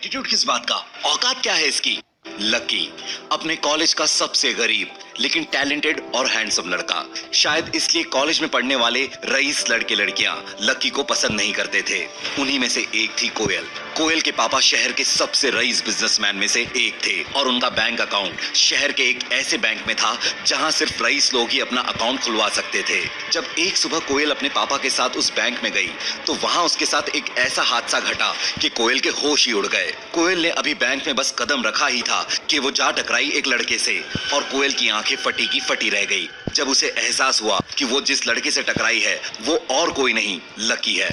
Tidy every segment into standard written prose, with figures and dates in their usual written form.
Attitude किस बात का? औकात क्या है इसकी? लकी अपने कॉलेज का सबसे गरीब लेकिन टैलेंटेड और हैंडसम लड़का। शायद इसलिए कॉलेज में पढ़ने वाले रईस लड़के लड़कियां लकी को पसंद नहीं करते थे। उन्हीं में से एक थी कोयल। कोयल के पापा शहर के सबसे रईस बिजनेसमैन में से एक थे और उनका बैंक अकाउंट शहर के एक ऐसे बैंक में था जहां सिर्फ रईस लोग ही अपना अकाउंट खुलवा सकते थे। जब एक सुबह कोयल अपने पापा के साथ उस बैंक में गई तो वहां उसके साथ एक ऐसा हादसा घटा कि कोयल के होश ही उड़ गए। कोयल ने अभी बैंक में बस कदम रखा ही था कि वो जा टकराई एक लड़के से और कोयल की आंखें फटी की फटी रह गई जब उसे एहसास हुआ कि वो जिस लड़के से टकराई है वो और कोई नहीं लकी है।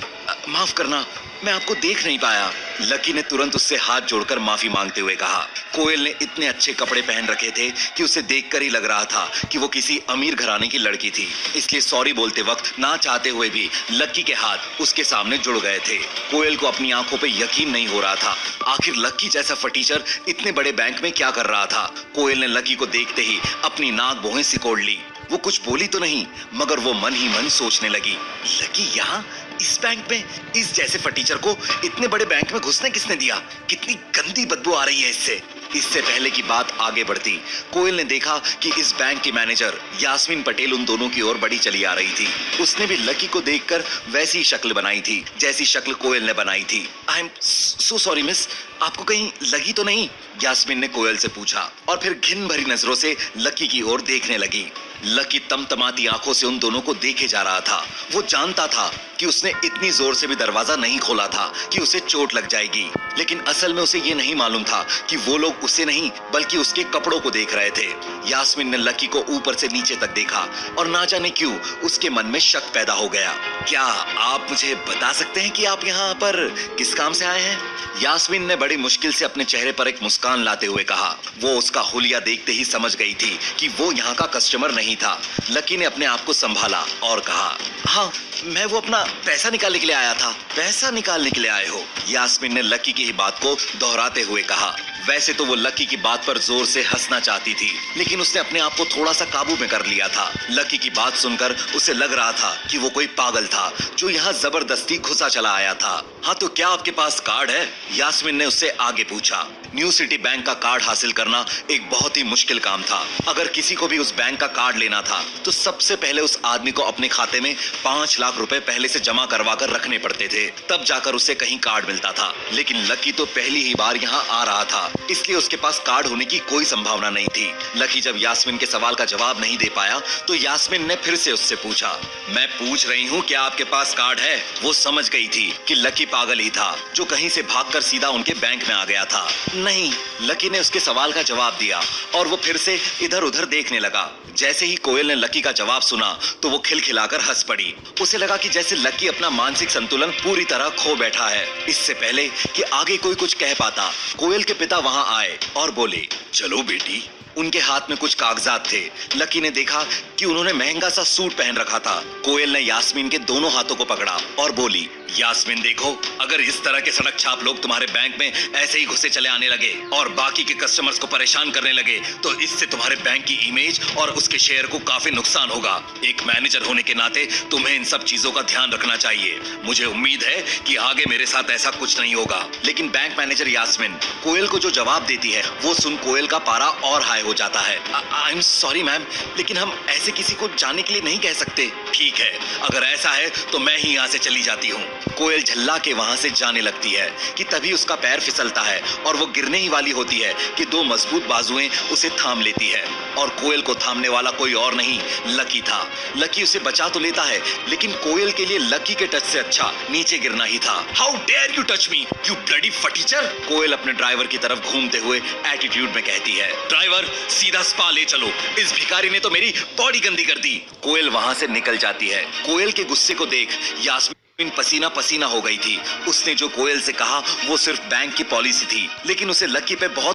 माफ करना, मैं आपको देख नहीं पाया। लकी ने तुरंत उससे हाथ जोड़कर माफी मांगते हुए कहा। कोयल ने इतने अच्छे कपड़े पहन रखे थे कि उसे देखकर ही लग रहा था कि वो किसी अमीर घराने की लड़की थी, इसलिए सॉरी बोलते वक्त ना चाहते हुए भी लकी के हाथ उसके सामने जुड़ गए थे। कोयल को अपनी आंखों पे यकीन नहीं हो रहा था। आखिर लकी जैसा फटीचर इतने बड़े बैंक में क्या कर रहा था? कोयल ने लकी को देखते ही अपनी नाक भौहें सिकोड़ ली। वो कुछ बोली तो नहीं मगर वो मन ही मन सोचने लगी, लकी यहाँ इस बैंक में इस जैसे फटीचर को इतने बड़े बैंक में घुसने किसने दिया? कितनी गंदी बदबू आ रही है इससे। इससे पहले की बात आगे बढ़ती, कोयल ने देखा कि इस बैंक की मैनेजर यास्मीन पटेल उन दोनों की ओर बढ़ी चली आ रही थी। उसने भी लकी को देखकर वैसी शक्ल बनाई थी जैसी शक्ल कोयल ने बनाई थी। I am so sorry miss, आपको कहीं लगी तो नहीं? यास्मीन ने कोयल से पूछा और फिर घिन भरी नजरों से लकी की ओर देखने लगी। लकी तमतमाती आंखों से उन दोनों को देखे जा रहा था। वो जानता था कि उसने इतनी जोर से भी दरवाजा नहीं खोला था कि उसे चोट लग जाएगी, लेकिन असल में उसे ये नहीं मालूम था कि वो लोग उसे नहीं बल्कि उसके कपड़ों को देख रहे थे। यास्मीन ने लकी को ऊपर से नीचे तक देखा और ना जाने क्यों उसके मन में शक पैदा हो गया। क्या आप मुझे बता सकते हैं कि आप यहाँ पर किस काम से आए हैं? यास्मीन ने बड़ी मुश्किल से अपने चेहरे पर एक मुस्कान लाते हुए कहा। वो उसका हुलिया देखते ही समझ गई थी कि वो यहाँ का कस्टमर नहीं था। लकी ने अपने आप को संभाला और कहा, हाँ मैं वो अपना पैसा निकालने के लिए आया था। पैसा निकालने के लिए आए हो? यास्मीन ने लकी की ही बात को दोहराते हुए कहा। वैसे तो वो लकी की बात पर जोर से हंसना चाहती थी, लेकिन उसने अपने आप को थोड़ा सा काबू में कर लिया था। लकी की बात सुनकर उसे लग रहा था कि वो कोई पागल था जो यहाँ जबरदस्ती घुसा चला आया था। हाँ तो क्या आपके पास कार्ड है? यास्मीन ने उससे आगे पूछा। न्यू सिटी बैंक का कार्ड हासिल करना एक बहुत ही मुश्किल काम था। अगर किसी को भी उस बैंक का कार्ड लेना था तो सबसे पहले उस आदमी को अपने खाते में 5 लाख रुपए पहले से जमा करवा कर रखने पड़ते थे, तब जाकर उसे कहीं कार्ड मिलता था। लेकिन लकी तो पहली ही बार यहाँ आ रहा था, इसलिए उसके पास कार्ड होने की कोई संभावना नहीं थी। लकी जब यास्मीन के सवाल का जवाब नहीं दे पाया तो यास्मीन ने फिर से उससे पूछा, मैं पूछ रही हूँ क्या आपके पास कार्ड है? वो समझ गई थी कि लकी पागल ही था जो कहीं से भागकर सीधा उनके बैंक में आ गया था। नहीं, लकी ने उसके सवाल का जवाब दिया और वो फिर से इधर उधर देखने लगा। जैसे ही कोयल ने लकी का जवाब सुना तो वो खिलखिलाकर हंस पड़ी। उसे लगा कि जैसे लकी अपना मानसिक संतुलन पूरी तरह खो बैठा है। इससे पहले कि आगे कोई कुछ कह पाता, कोयल के पिता वहां आए और बोले, चलो बेटी। उनके हाथ में कुछ कागजात थे। लकी ने देखा कि उन्होंने महंगा सा सूट पहन रखा था। कोयल ने यास्मीन के दोनों हाथों को पकड़ा और बोली, यास्मीन देखो, अगर इस तरह के सड़क छाप लोग तुम्हारे बैंक में ऐसे ही घुसे चले आने लगे और बाकी के कस्टमर्स को परेशान करने लगे तो इससे तुम्हारे बैंक की इमेज और उसके शेयर को काफी नुकसान होगा। एक मैनेजर होने के नाते तुम्हें इन सब चीजों का ध्यान रखना चाहिए। मुझे उम्मीद है कि आगे मेरे साथ ऐसा कुछ नहीं होगा। लेकिन बैंक मैनेजर यास्मीन कोयल को जो जवाब देती है वो सुन कोयल का पारा और हाई हो जाता है। आई एम सॉरी मैम, लेकिन हम ऐसे किसी को जाने के लिए नहीं कह सकते। ठीक है, अगर ऐसा है तो मैं ही यहाँ से चली जाती हूँ। कोयल झल्ला के वहां से जाने लगती है कि तभी उसका पैर फिसलता है और वो गिरने ही वाली होती है कि दो मजबूत बाजुएं उसे थाम लेती है और कोयल को थामने वाला कोई और नहीं लकी था। लकी उसे बचा तो लेता है लेकिन कोयल के लिए लकी के टच से अच्छा नीचे गिरना ही था। How dare you touch me you bloody फटीचर! कोयल अपने ड्राइवर की तरफ घूमते हुए एटीट्यूड में कहती है। ड्राइवर सीधा स्पा ले चलो, इस भिखारी ने तो मेरी बॉडी गंदी कर दी। कोयल वहां से निकल जाती है। कोयल के गुस्से को देख यास्मीन पसीना पसीना हो गई थी। उसने जो कोयल से कहा वो सिर्फ बैंक की पॉलिसी थी, लेकिन उसे लकी पे बहुत